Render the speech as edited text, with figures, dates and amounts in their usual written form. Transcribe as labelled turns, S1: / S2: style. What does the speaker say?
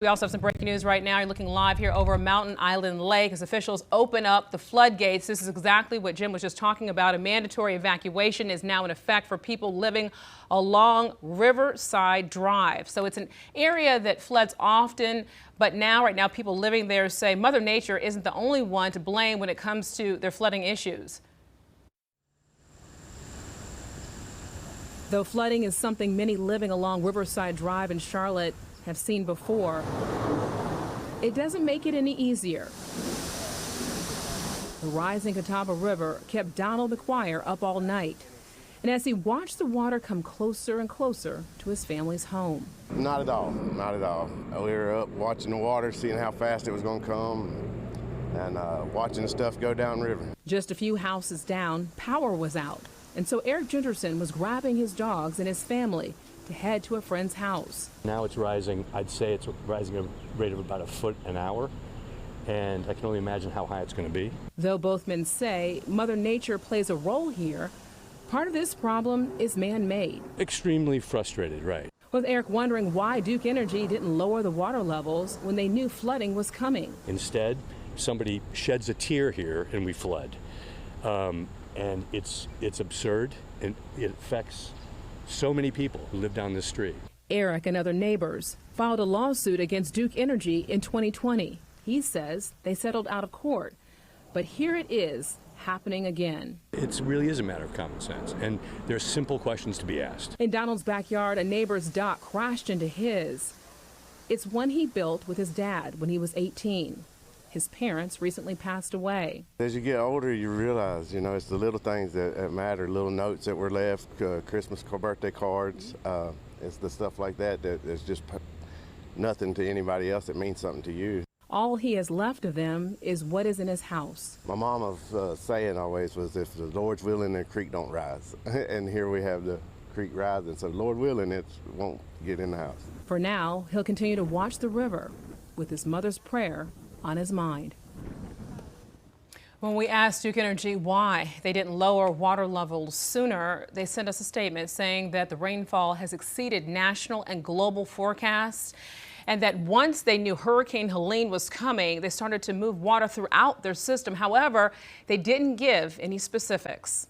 S1: We also have some breaking news right now. You're looking live here over Mountain Island Lake as officials open up the floodgates. This is exactly what Jim was just talking about. A mandatory evacuation is now in effect for people living along Riverside Drive. So it's an area that floods often, but right now people living there say Mother Nature isn't the only one to blame when it comes to their flooding issues. Though flooding is something many living along Riverside Drive in Charlotte have seen before, it doesn't make it any easier. The rising Catawba River kept Donald McGuire up all night, and as he watched the water come closer and closer to his family's home.
S2: Not at all, not at all. We were up watching the water, seeing how fast it was going to come, and watching the stuff go downriver. Just
S1: a few houses down, power was out, and so Eric Jenterson was grabbing his dogs and his family to head to a friend's house.
S3: Now it's rising. I'd say it's rising at a rate of about a foot an hour, and I can only imagine how high it's going to be.
S1: Though both men say Mother Nature plays a role here, part of this problem is man-made.
S3: Extremely frustrated, right.
S1: With Eric wondering why Duke Energy didn't lower the water levels when they knew flooding was coming.
S3: Instead, somebody sheds a tear here and we flood. And it's absurd, and it affects so many people who live down this street.
S1: Eric and other neighbors filed a lawsuit against Duke Energy in 2020. He says they settled out of court, but here it is happening again.
S3: It really is a matter of common sense, and there's simple questions to be asked.
S1: In Donald's backyard, a neighbor's dock crashed into his. It's one he built with his dad when he was 18. His parents recently passed away.
S2: As you get older, you realize, it's the little things that matter, little notes that were left, Christmas birthday cards. It's the stuff like that that's just nothing to anybody else that means something to you.
S1: All he has left of them is what is in his house.
S2: My mama's saying always was, if the Lord's willing, the creek don't rise. And here we have the creek rising, so Lord willing, it won't get in the house.
S1: For now, he'll continue to watch the river with his mother's prayer on his mind. When we asked Duke Energy why they didn't lower water levels sooner, they sent us a statement saying that the rainfall has exceeded national and global forecasts, and that once they knew Hurricane Helene was coming, they started to move water throughout their system. However, they didn't give any specifics.